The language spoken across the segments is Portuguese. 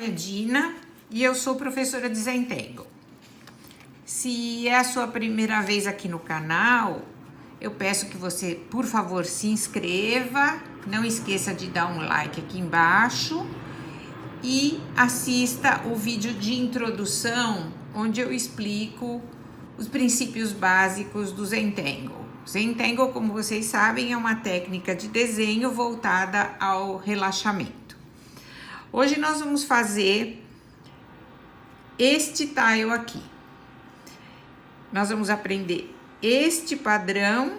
Medina e eu sou professora de Zentangle. Se é a sua primeira vez aqui no canal, eu peço que você, por favor, se inscreva, não esqueça de dar um like aqui embaixo e assista o vídeo de introdução, onde eu explico os princípios básicos do Zentangle. Zentangle, como vocês sabem, é uma técnica de desenho voltada ao relaxamento. Hoje nós vamos fazer este tile aqui. Nós vamos aprender este padrão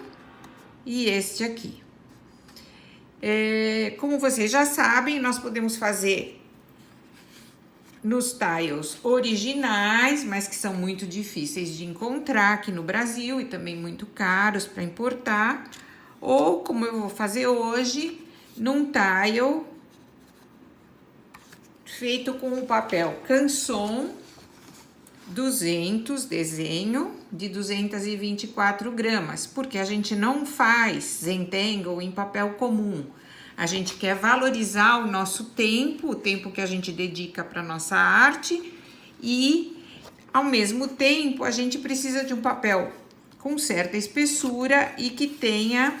e este aqui. Como vocês já sabem, nós podemos fazer nos tiles originais, mas que são muito difíceis de encontrar aqui no Brasil e também muito caros para importar, ou como eu vou fazer hoje, num tile feito com o papel Canson 200, desenho de 224 gramas, porque a gente não faz Zentangle em papel comum. A gente quer valorizar o nosso tempo, o tempo que a gente dedica para nossa arte e, ao mesmo tempo, a gente precisa de um papel com certa espessura e que tenha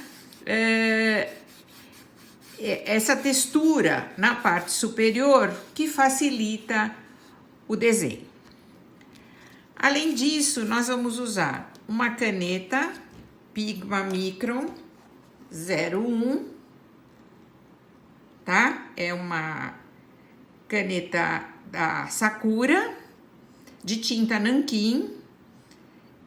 essa textura na parte superior que facilita o desenho. Além disso, nós vamos usar uma caneta Pigma Micron 01, tá? É uma caneta da Sakura, de tinta nanquim,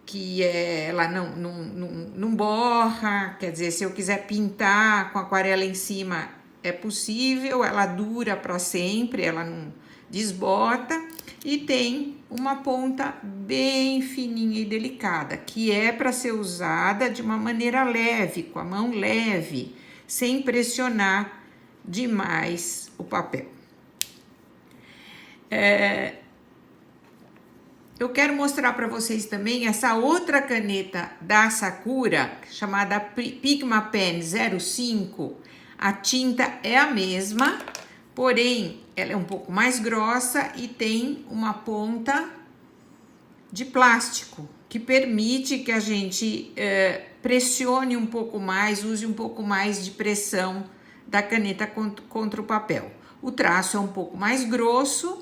que ela não borra, quer dizer, se eu quiser pintar com aquarela em cima é possível, ela dura para sempre, ela não desbota e tem uma ponta bem fininha e delicada, que é para ser usada de uma maneira leve, com a mão leve, sem pressionar demais o papel. Eu quero mostrar para vocês também essa outra caneta da Sakura, chamada Pigma Pen 05. A tinta é a mesma, porém ela é um pouco mais grossa e tem uma ponta de plástico, que permite que a gente pressione um pouco mais, use um pouco mais de pressão da caneta contra o papel. O traço é um pouco mais grosso,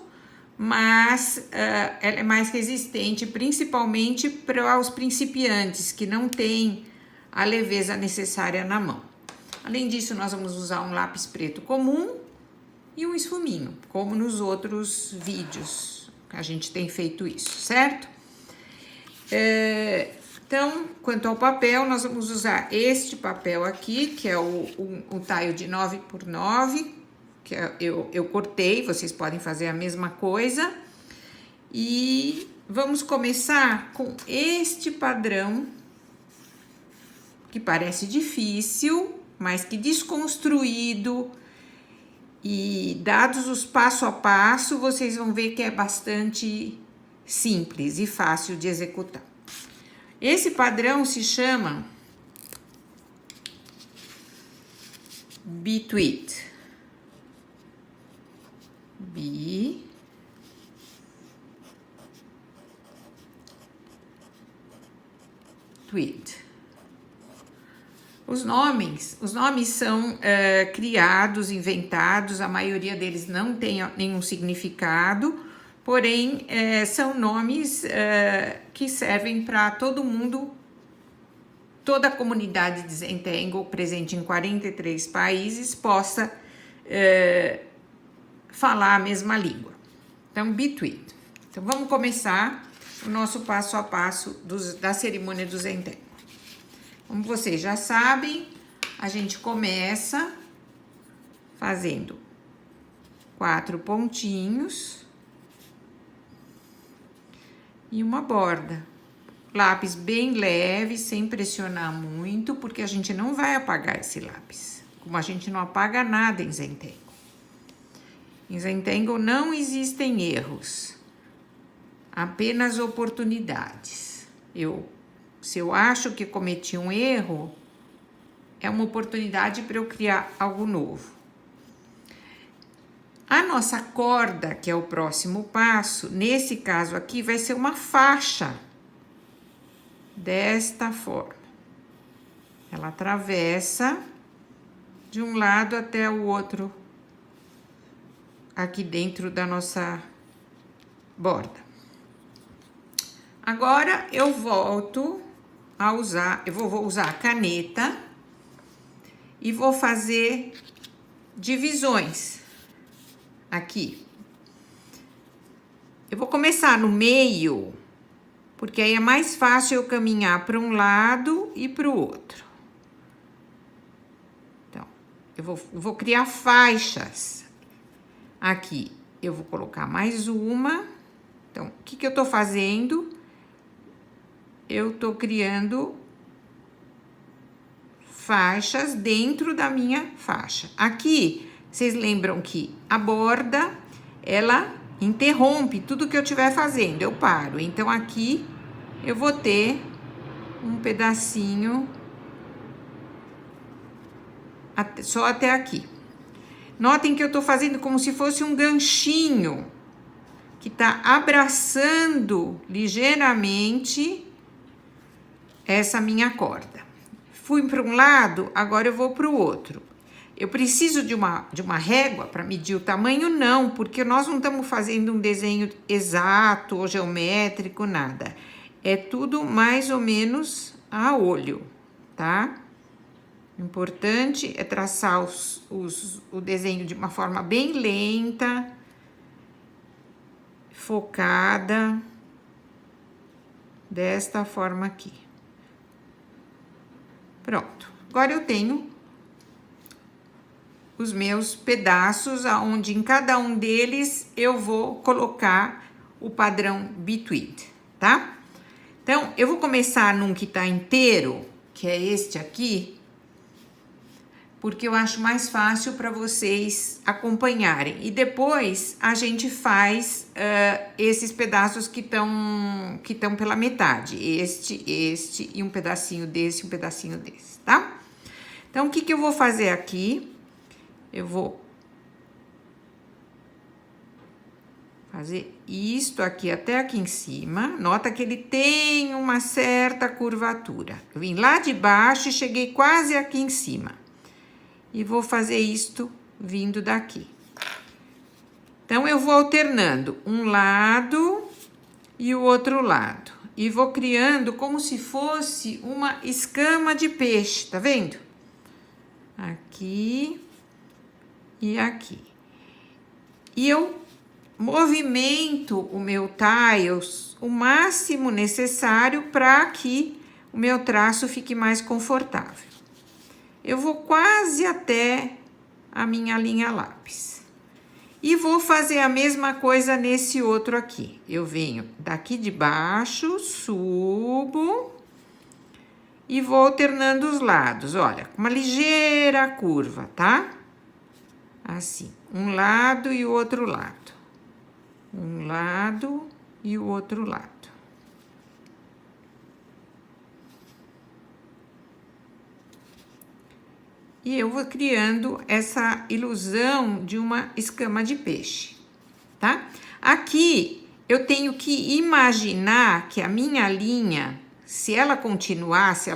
mas ela é mais resistente, principalmente para os principiantes que não têm a leveza necessária na mão. Além disso, nós vamos usar um lápis preto comum e um esfuminho, como nos outros vídeos que a gente tem feito isso, certo? Então, quanto ao papel, nós vamos usar este papel aqui, que é o tile de 9x9, que eu cortei, vocês podem fazer a mesma coisa. E vamos começar com este padrão, que parece difícil, mas que desconstruído e dados os passo a passo, vocês vão ver que é bastante simples e fácil de executar. Esse padrão se chama Bitwit. Os nomes são criados, inventados, a maioria deles não tem nenhum significado, porém são nomes que servem para todo mundo, toda a comunidade de Zentangle, presente em 43 países, possa falar a mesma língua. Então, Bitwit. Então, vamos começar o nosso passo a passo da cerimônia do Zentangle. Como vocês já sabem, a gente começa fazendo 4 pontinhos e uma borda. Lápis bem leve, sem pressionar muito, porque a gente não vai apagar esse lápis, como a gente não apaga nada em Zentangle. Em Zentangle não existem erros, apenas oportunidades. Se eu acho que cometi um erro, é uma oportunidade para eu criar algo novo. A nossa corda, que é o próximo passo, nesse caso aqui, vai ser uma faixa. Desta forma. Ela atravessa de um lado até o outro, aqui dentro da nossa borda. Agora, eu volto a usar, vou usar a caneta e vou fazer divisões aqui. Eu vou começar no meio, porque aí é mais fácil eu caminhar para um lado e para o outro. Então, eu vou criar faixas. Aqui, eu vou colocar mais uma. Então, o que eu tô fazendo? Eu tô criando faixas dentro da minha faixa. Aqui, vocês lembram que a borda, ela interrompe tudo que eu estiver fazendo, eu paro. Então, aqui, eu vou ter um pedacinho só até aqui. Notem que eu tô fazendo como se fosse um ganchinho que tá abraçando ligeiramente essa minha corda. Fui para um lado, agora eu vou para o outro. Eu preciso de uma régua para medir o tamanho? Não, porque nós não estamos fazendo um desenho exato ou geométrico, nada. É tudo mais ou menos a olho, tá? O importante é traçar o desenho de uma forma bem lenta, focada, desta forma aqui. Pronto. Agora eu tenho os meus pedaços, onde em cada um deles eu vou colocar o padrão Between, tá? Então, eu vou começar num que tá inteiro, que é este aqui, porque eu acho mais fácil para vocês acompanharem. E depois a gente faz esses pedaços que estão pela metade. Este e um pedacinho desse, um pedacinho desse, tá? Então, o que eu vou fazer aqui? Eu vou fazer isto aqui até aqui em cima. Nota que ele tem uma certa curvatura. Eu vim lá de baixo e cheguei quase aqui em cima. E vou fazer isto vindo daqui. Então, eu vou alternando um lado e o outro lado. E vou criando como se fosse uma escama de peixe, tá vendo? Aqui e aqui. E eu movimento o meu tiles o máximo necessário para que o meu traço fique mais confortável. Eu vou quase até a minha linha lápis. E vou fazer a mesma coisa nesse outro aqui. Eu venho daqui de baixo, subo e vou alternando os lados. Olha, com uma ligeira curva, tá? Assim, um lado e o outro lado. Um lado e o outro lado. E eu vou criando essa ilusão de uma escama de peixe, tá? Aqui, eu tenho que imaginar que a minha linha, se ela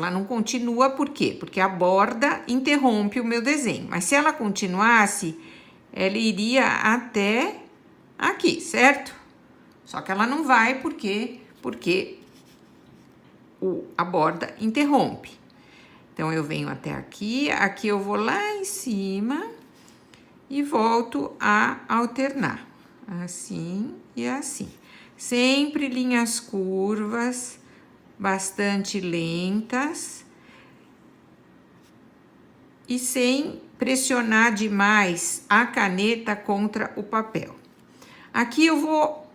não continua, por quê? Porque a borda interrompe o meu desenho. Mas se ela continuasse, ela iria até aqui, certo? Só que ela não vai, porque a borda interrompe. Então, eu venho até aqui, aqui eu vou lá em cima e volto a alternar, assim e assim. Sempre linhas curvas, bastante lentas e sem pressionar demais a caneta contra o papel. Aqui eu vou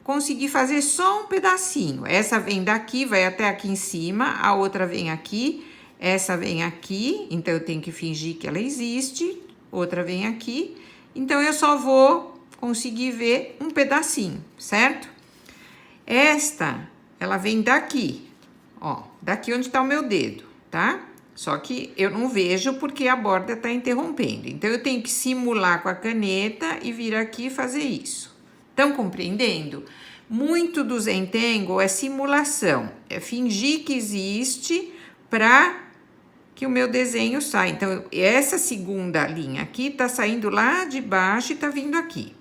conseguir fazer só um pedacinho. Essa vem daqui, vai até aqui em cima, a outra vem aqui. Essa vem aqui, então eu tenho que fingir que ela existe. Outra vem aqui, então eu só vou conseguir ver um pedacinho, certo? Esta, ela vem daqui, ó, daqui onde tá o meu dedo, tá? Só que eu não vejo porque a borda está interrompendo. Então, eu tenho que simular com a caneta e vir aqui e fazer isso. Estão compreendendo? Muito do Zentangle é simulação. É fingir que existe para que o meu desenho saia. Então, essa segunda linha aqui tá saindo lá de baixo e tá vindo aqui.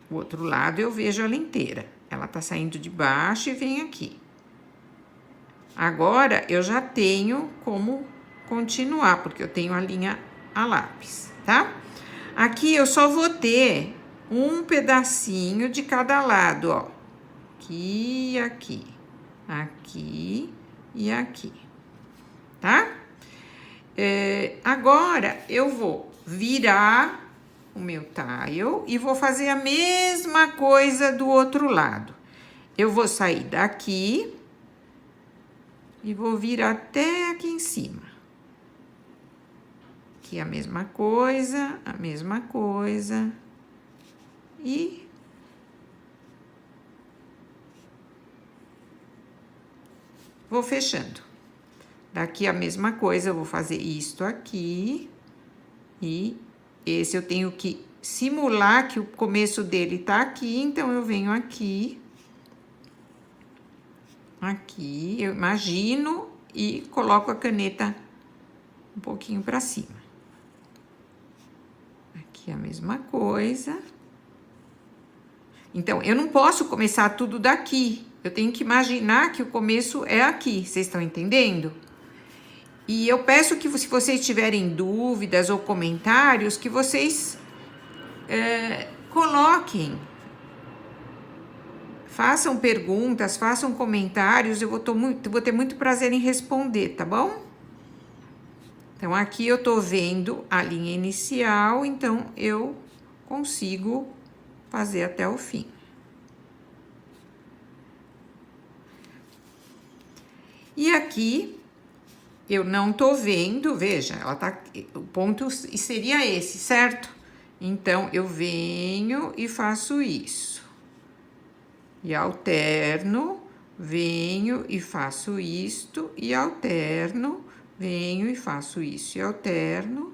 O outro lado eu vejo ela inteira. Ela tá saindo de baixo e vem aqui. Agora, eu já tenho como continuar, porque eu tenho a linha a lápis, tá? Aqui eu só vou ter um pedacinho de cada lado, ó. Aqui e aqui. Aqui e aqui. Tá? Agora, eu vou virar o meu tile e vou fazer a mesma coisa do outro lado. Eu vou sair daqui e vou vir até aqui em cima. Aqui a mesma coisa, e vou fechando. Daqui a mesma coisa, eu vou fazer isto aqui, e esse eu tenho que simular que o começo dele tá aqui, então eu venho aqui, eu imagino e coloco a caneta um pouquinho para cima. Aqui a mesma coisa. Então, eu não posso começar tudo daqui, eu tenho que imaginar que o começo é aqui, vocês estão entendendo? E eu peço que, se vocês tiverem dúvidas ou comentários, que vocês coloquem. Façam perguntas, façam comentários, eu vou ter muito prazer em responder, tá bom? Então, aqui eu tô vendo a linha inicial, então eu consigo fazer até o fim. E aqui eu não tô vendo, veja, ela tá, o ponto seria esse, certo? Então, eu venho e faço isso. E alterno, venho e faço isto, e alterno, venho e faço isso, e alterno,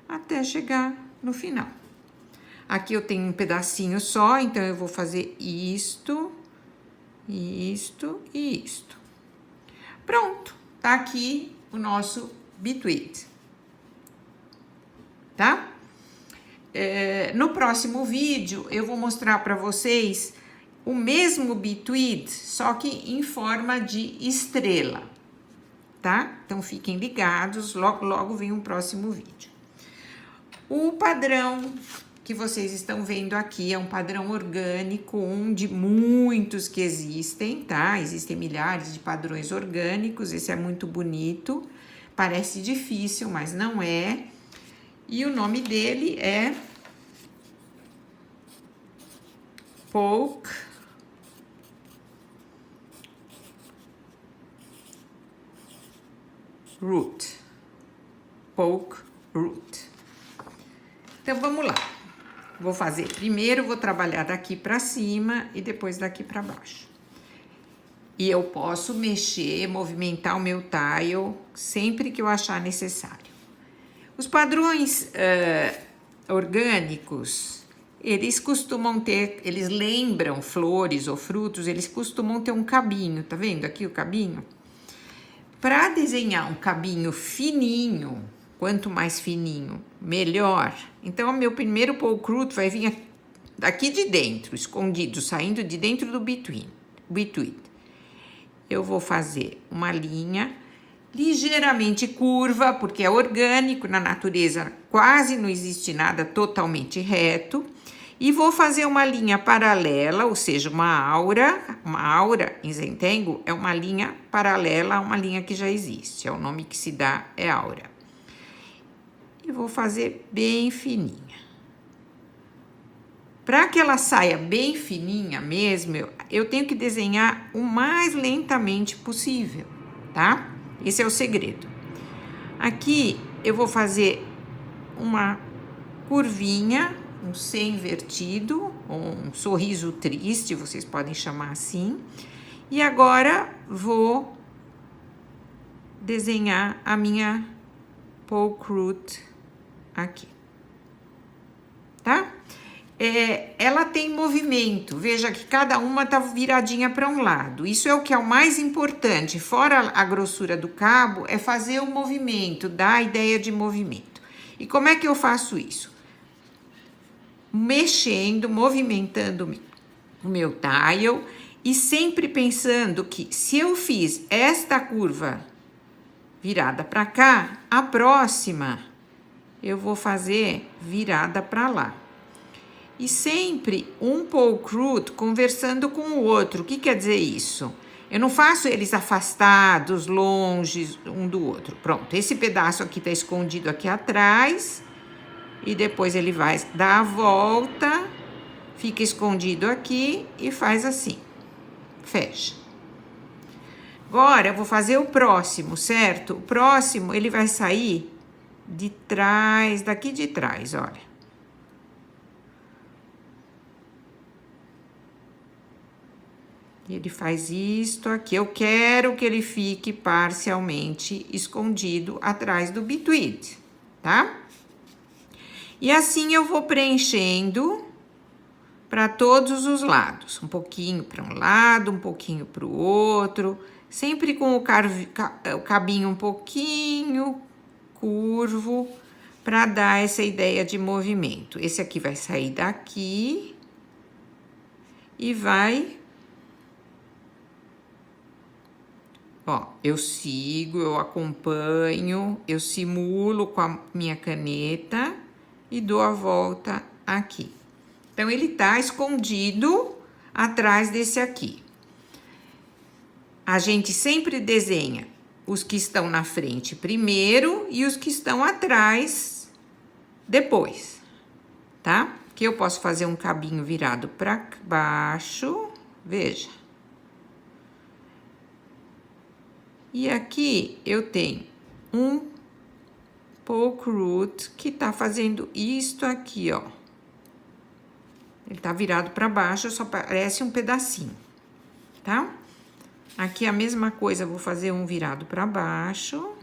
até chegar no final. Aqui eu tenho um pedacinho só, então eu vou fazer isto, isto e isto. Pronto, tá aqui o nosso bitwig, tá? No próximo vídeo, eu vou mostrar para vocês o mesmo bitwig, só que em forma de estrela, tá? Então, fiquem ligados, logo, logo vem um próximo vídeo. O padrão que vocês estão vendo aqui é um padrão orgânico, um de muitos que existem, tá? Existem milhares de padrões orgânicos, esse é muito bonito, parece difícil, mas não é. E o nome dele é Polk Root. Polk Root. Então, vamos lá. Vou fazer primeiro, vou trabalhar daqui para cima e depois daqui para baixo. E eu posso mexer, movimentar o meu tile sempre que eu achar necessário. Os padrões orgânicos, eles costumam ter, eles lembram flores ou frutos, eles costumam ter um cabinho, tá vendo aqui o cabinho? Para desenhar um cabinho fininho, quanto mais fininho, melhor. Então, o meu primeiro polk root vai vir daqui de dentro, escondido, saindo de dentro do bitwig. Eu vou fazer uma linha ligeiramente curva, porque é orgânico, na natureza quase não existe nada totalmente reto. E vou fazer uma linha paralela, ou seja, uma aura em Zentangle é uma linha paralela a uma linha que já existe, é o nome que se dá, é aura. E vou fazer bem fininha. Para que ela saia bem fininha mesmo, eu tenho que desenhar o mais lentamente possível, tá? Esse é o segredo. Aqui eu vou fazer uma curvinha, um C invertido, ou um sorriso triste, vocês podem chamar assim. E agora vou desenhar a minha polkroot aqui, tá? Ela tem movimento, veja que cada uma tá viradinha para um lado. Isso é o que é o mais importante, fora a grossura do cabo, é fazer o movimento, dar a ideia de movimento. E como é que eu faço isso? Mexendo, movimentando o meu tile e sempre pensando que se eu fiz esta curva virada para cá, a próxima eu vou fazer virada para lá. E sempre um polkroot conversando com o outro. O que quer dizer isso? Eu não faço eles afastados, longe um do outro. Pronto, esse pedaço aqui tá escondido aqui atrás. E depois ele vai dar a volta, fica escondido aqui e faz assim. Fecha. Agora eu vou fazer o próximo, certo? O próximo ele vai sair de trás, daqui de trás, olha. Ele faz isto aqui. Eu quero que ele fique parcialmente escondido atrás do bitwig, tá? E assim eu vou preenchendo para todos os lados. Um pouquinho para um lado, um pouquinho para o outro. Sempre com o cabinho um pouquinho curvo para dar essa ideia de movimento. Esse aqui vai sair daqui e vai... Ó, eu sigo, eu acompanho, eu simulo com a minha caneta e dou a volta aqui. Então, ele tá escondido atrás desse aqui. A gente sempre desenha os que estão na frente primeiro e os que estão atrás depois, tá? Que eu posso fazer um cabinho virado para baixo, veja. E aqui eu tenho um polkroot que tá fazendo isto aqui, ó. Ele tá virado para baixo, só parece um pedacinho, tá? Aqui a mesma coisa, vou fazer um virado para baixo,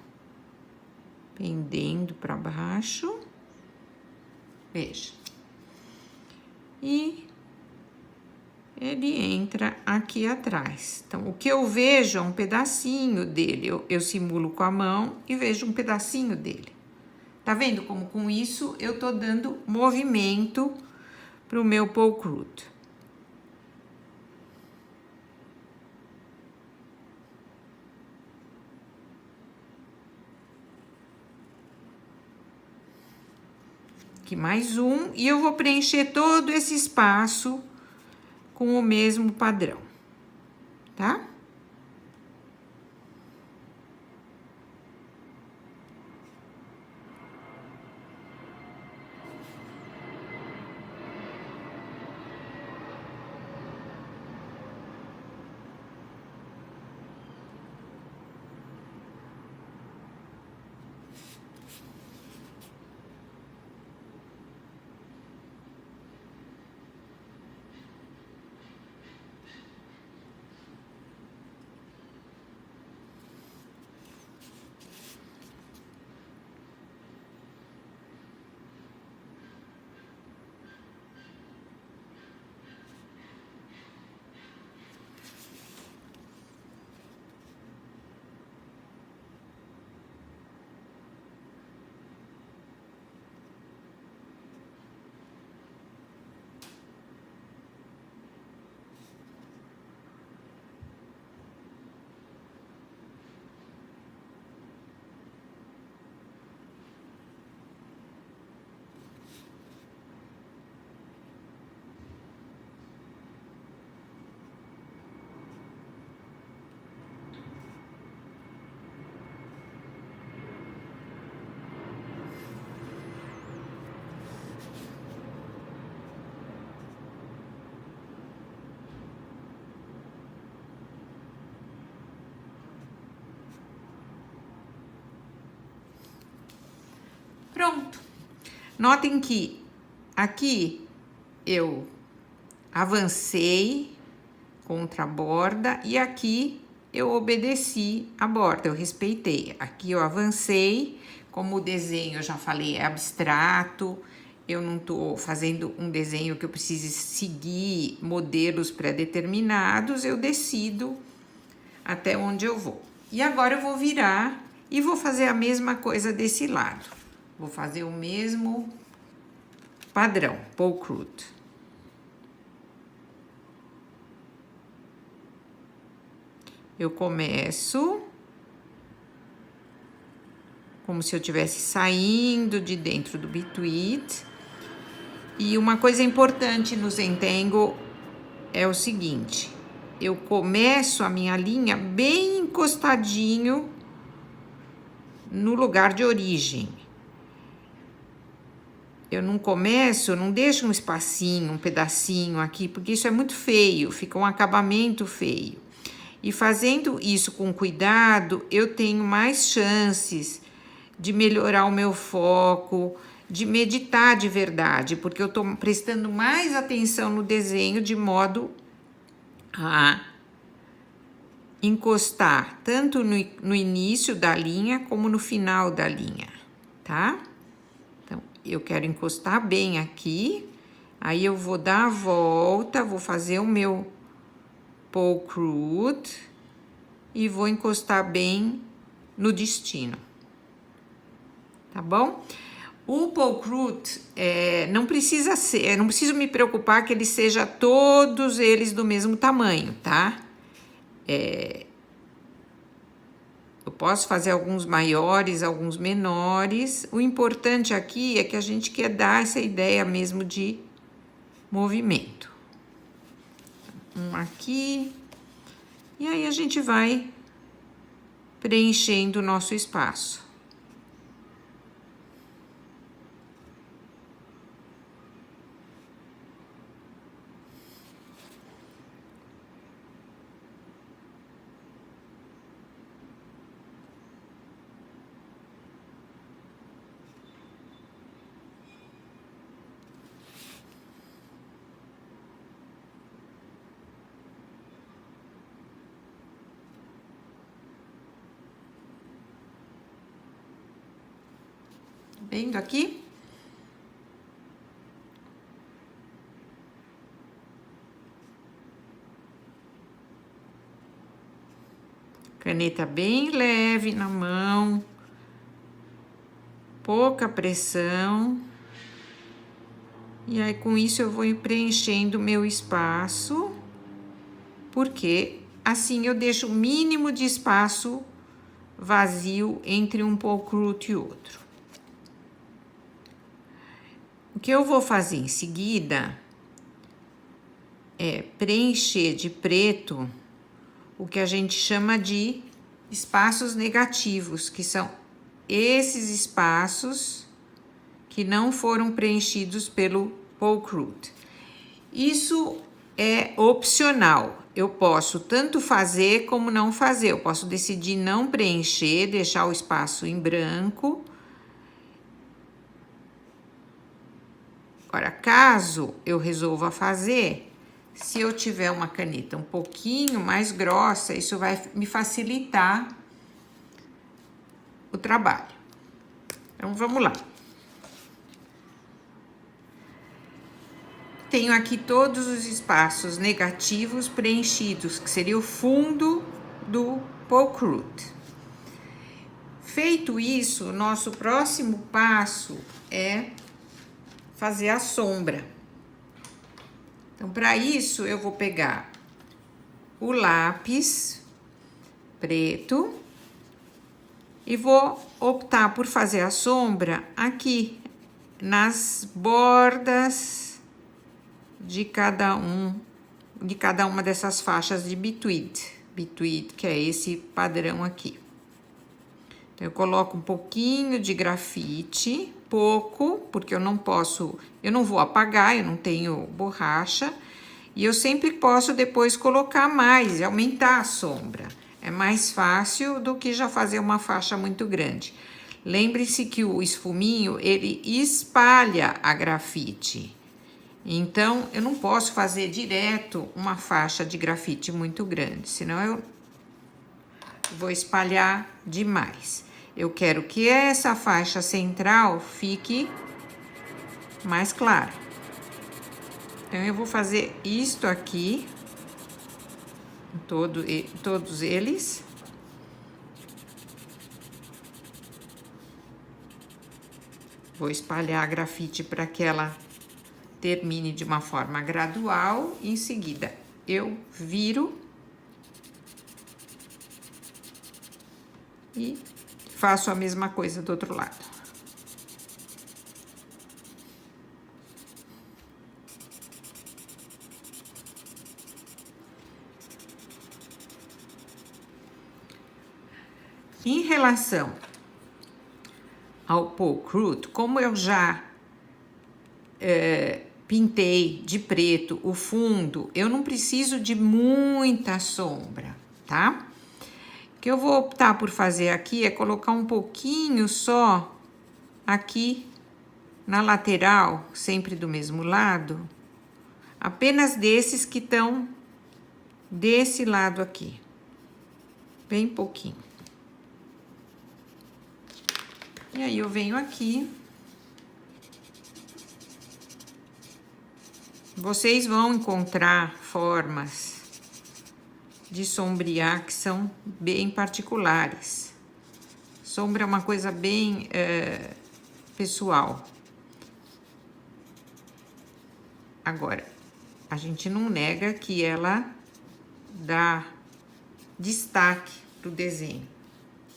pendendo para baixo. Veja. E ele entra aqui atrás. Então, o que eu vejo é um pedacinho dele. Eu simulo com a mão e vejo um pedacinho dele. Tá vendo como com isso eu tô dando movimento pro meu polkroot. Aqui mais um. E eu vou preencher todo esse espaço com o mesmo padrão, tá? Pronto. Notem que aqui eu avancei contra a borda e aqui eu obedeci a borda, eu respeitei. Aqui eu avancei, como o desenho, eu já falei, é abstrato, eu não tô fazendo um desenho que eu precise seguir modelos pré-determinados, eu decido até onde eu vou. E agora eu vou virar e vou fazer a mesma coisa desse lado. Vou fazer o mesmo padrão, polka. Eu começo como se eu estivesse saindo de dentro do Beat. E uma coisa importante no Zentangle é o seguinte: eu começo a minha linha bem encostadinho no lugar de origem. Eu não começo, não deixo um espacinho, um pedacinho aqui, porque isso é muito feio, fica um acabamento feio. E fazendo isso com cuidado, eu tenho mais chances de melhorar o meu foco, de meditar de verdade, porque eu estou prestando mais atenção no desenho de modo a encostar tanto no início da linha como no final da linha, tá? Então, eu quero encostar bem aqui, aí eu vou dar a volta, vou fazer o meu polka e vou encostar bem no destino, tá bom? O polka não precisa ser, não preciso me preocupar que ele seja todos eles do mesmo tamanho, tá? Eu posso fazer alguns maiores, alguns menores. O importante aqui é que a gente quer dar essa ideia mesmo de movimento. Um aqui. E aí a gente vai preenchendo o nosso espaço. Vendo aqui? Caneta bem leve na mão, pouca pressão. E aí, com isso, eu vou preenchendo o meu espaço, porque assim eu deixo o mínimo de espaço vazio entre um polka e outro. O que eu vou fazer em seguida é preencher de preto o que a gente chama de espaços negativos, que são esses espaços que não foram preenchidos pelo polka. Isso é opcional. Eu posso tanto fazer como não fazer. Eu posso decidir não preencher, deixar o espaço em branco. Agora, caso eu resolva fazer, se eu tiver uma caneta um pouquinho mais grossa, isso vai me facilitar o trabalho. Então, vamos lá. Tenho aqui todos os espaços negativos preenchidos, que seria o fundo do polka. Feito isso, nosso próximo passo é fazer a sombra. Então, para isso, eu vou pegar o lápis preto e vou optar por fazer a sombra aqui, nas bordas de cada uma dessas faixas de Bitwid, que é esse padrão aqui. Então, eu coloco um pouquinho de grafite, pouco, porque eu não vou apagar, eu não tenho borracha, e eu sempre posso depois colocar mais e aumentar a sombra. É mais fácil do que já fazer uma faixa muito grande. Lembre-se que o esfuminho, ele espalha a grafite. Então, eu não posso fazer direto uma faixa de grafite muito grande, senão eu vou espalhar demais. Eu quero que essa faixa central fique mais clara. Então, eu vou fazer isto aqui, todos eles. Vou espalhar a grafite para que ela termine de uma forma gradual. Em seguida, eu viro e faço a mesma coisa do outro lado. Em relação ao polcrut, como eu já pintei de preto o fundo, eu não preciso de muita sombra, tá? O que eu vou optar por fazer aqui é colocar um pouquinho só aqui na lateral, sempre do mesmo lado, apenas desses que estão desse lado aqui, bem pouquinho. E aí, eu venho aqui. Vocês vão encontrar formas de sombrear que são bem particulares. Sombra é uma coisa bem pessoal. Agora, a gente não nega que ela dá destaque pro desenho,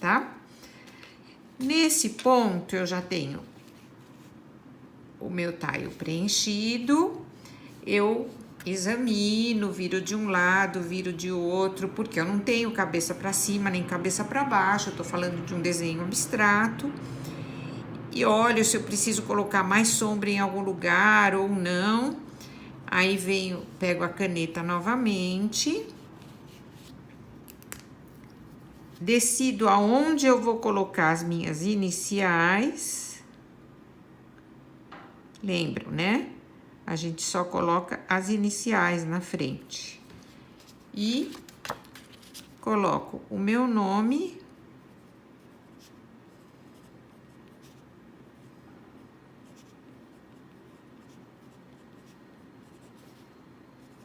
tá? Nesse ponto, eu já tenho o meu tile preenchido, eu examino, viro de um lado, viro de outro, porque eu não tenho cabeça para cima nem cabeça para baixo, eu tô falando de um desenho abstrato. E olho se eu preciso colocar mais sombra em algum lugar ou não. Aí venho, pego a caneta novamente. Decido aonde eu vou colocar as minhas iniciais. Lembram, né? A gente só coloca as iniciais na frente. E coloco o meu nome.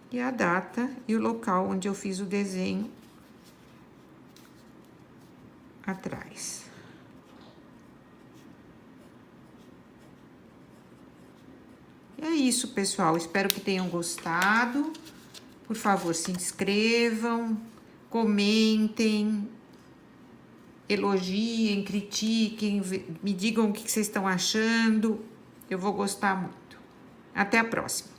E a data e o local onde eu fiz o desenho atrás. E é isso, pessoal. Espero que tenham gostado. Por favor, se inscrevam, comentem, elogiem, critiquem, me digam o que vocês estão achando. Eu vou gostar muito. Até a próxima.